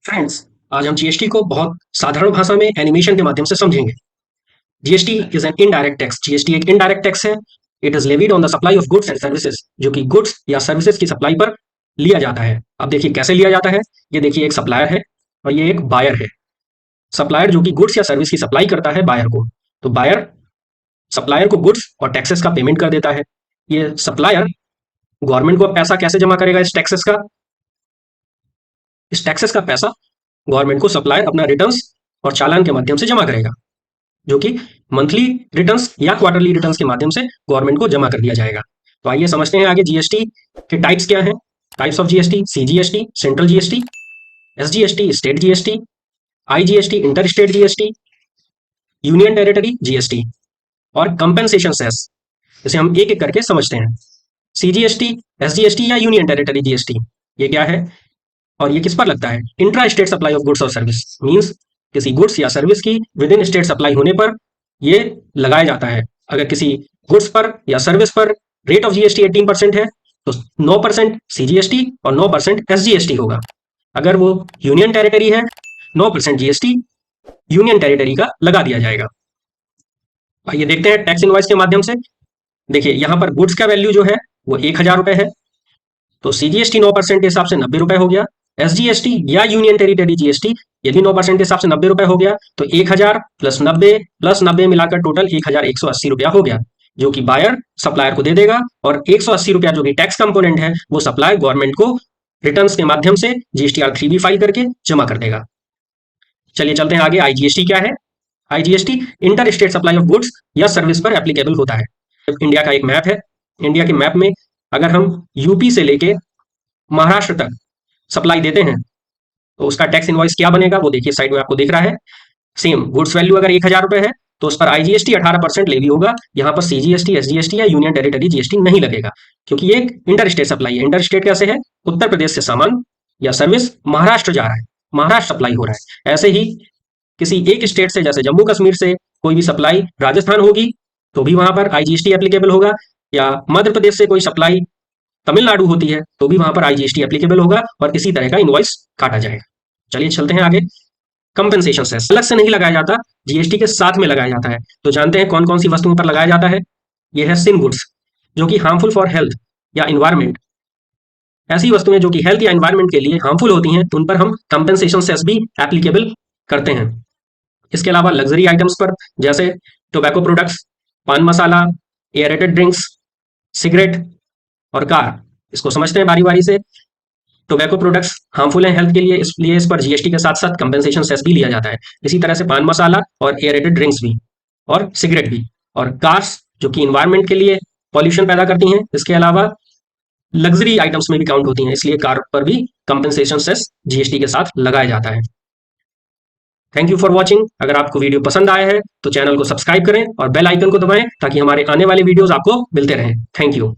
Friends, आज हम GST को बहुत साधारण भाषा में एनिमेशन के माध्यम से समझेंगे। GST is an indirect tax. GST एक इनडायरेक्ट टैक्स है। It is levied on the supply of goods and services, जो कि गुड्स या सर्विसेज की सप्लाई पर लिया जाता है। अब देखिए कैसे लिया जाता है। ये देखिए एक सप्लायर है और ये एक बायर है। सप्लायर जो कि गुड्स या सर्विस की सप्लाई करता है बायर को, तो बायर सप्लायर को गुड्स और टैक्सेस का पेमेंट कर देता है। ये सप्लायर गवर्नमेंट को पैसा कैसे जमा करेगा? इस टैक्सेस का पैसा गवर्नमेंट को सप्लायर अपना रिटर्न्स और चालान के माध्यम से जमा करेगा, जो कि मंथली रिटर्न्स या क्वार्टरली रिटर्न्स के माध्यम से गवर्नमेंट को जमा कर दिया जाएगा। तो आइए समझते हैं आगे जीएसटी के टाइप्स क्या हैं। Types of GST: CGST central GST, SGST state GST, IGST inter state GST, union territory GST और कंपेंसेशन सेस। इसे हम एक एक करके समझते हैं। सीजीएसटी, एसजीएसटी या यूनियन टेरिटरी जीएसटी, ये क्या है और ये किस पर लगता है? Intra state supply of goods और सर्विस, मींस किसी गुड्स या सर्विस की विद इन स्टेट सप्लाई होने पर ये लगाया जाता है। अगर किसी गुड्स पर या सर्विस पर रेट ऑफ जीएसटी 18% है तो 9% सीजीएसटी और 9% एसजीएसटी होगा। अगर वो यूनियन टेरिटरी है, 9% जीएसटी यूनियन टेरिटरी का लगा दिया जाएगा। आइए देखते हैं टैक्स इनवॉइस के माध्यम से। देखिए यहाँ पर गुड्स का वैल्यू जो है वो 1000 रुपए है, तो सीजीएसटी 9% के हिसाब से 90 रुपए हो गया। एसजीएसटी या यूनियन टेरिटरी जीएसटी ये भी 9% के हिसाब से 90 रुपए हो गया, तो 1000 प्लस 90 मिलाकर टोटल 1180 रुपया हो गया, जो कि बायर सप्लायर को दे देगा। और 180 रुपया जो कि टैक्स कंपोनेंट है वो सप्लायर गवर्नमेंट को रिटर्न्स के माध्यम से जीएसटीआर 3B फाइल करके जमा कर देगा। चलिए चलते हैं आगे। आईजीएसटी क्या है? IGST inter state supply of goods या सर्विस पर एप्लीकेबल होता है। इंडिया का एक मैप है। इंडिया के मैप में अगर हम यूपी से लेके महाराष्ट्र तक सप्लाई देते हैं तो उसका टैक्स इनवॉइस क्या बनेगा वो देखिए साइड में आपको दिख रहा है। सेम गुड्स वैल्यू अगर 1000 रुपए है तो उस पर आईजीएसटी 18% लेवी होगा। यहाँ पर सीजीएसटी, एसजीएसटी या यूनियन टेरिटरी जीएसटी नहीं लगेगा, क्योंकि ये एक इंटर स्टेट सप्लाई है। इंटर स्टेट कैसे है? उत्तर प्रदेश से सामान या सर्विस महाराष्ट्र जा रहा है, महाराष्ट्र सप्लाई हो रहा है। ऐसे ही किसी एक स्टेट से, जैसे जम्मू कश्मीर से कोई भी सप्लाई राजस्थान होगी तो भी वहां पर आईजीएसटी एप्लीकेबल होगा, या मध्य प्रदेश से कोई सप्लाई तमिलनाडु होती है तो भी वहां पर आईजीएसटी एप्लीकेबल होगा और इसी तरह का इनवॉइस काटा जाएगा। चलिए चलते हैं आगे। कंपेंसेशन सेस अलग से नहीं लगाया जाता, जीएसटी के साथ में लगाया जाता है। तो जानते हैं कौन कौन सी वस्तुओं पर लगाया जाता है। यह है सिन गुड्स, जो कि हार्मफुल फॉर हेल्थ या इन्वायरमेंट। ऐसी वस्तुएं जो कि हेल्थ या इन्वायरमेंट के लिए हार्मफुल होती हैं, तो उन पर हम कंपेंसेशन सेस भी एप्लीकेबल करते हैं। इसके अलावा लग्जरी आइटम्स पर, जैसे टोबैको प्रोडक्ट्स, पान मसाला, एयरेटेड ड्रिंक्स, सिगरेट और कार, इसको समझते हैं बारी बारी से। टोबैको प्रोडक्ट्स हार्मफुल हैं हेल्थ के लिए, इसलिए इस पर जीएसटी के साथ साथ कंपेंसेशन सेस भी लिया जाता है। इसी तरह से पान मसाला और एयरेटेड ड्रिंक्स भी, और सिगरेट भी, और कार्स जो कि इन्वायरमेंट के लिए पॉल्यूशन पैदा करती हैं। इसके अलावा लग्जरी आइटम्स में भी काउंट होती हैं, इसलिए कार पर भी कंपेंसेशन सेस जीएसटी के साथ लगाया जाता है। Thank you for watching. अगर आपको वीडियो पसंद आया है तो चैनल को सब्सक्राइब करें और बेल आइकन को दबाएं ताकि हमारे आने वाले वीडियोस आपको मिलते रहें। Thank you.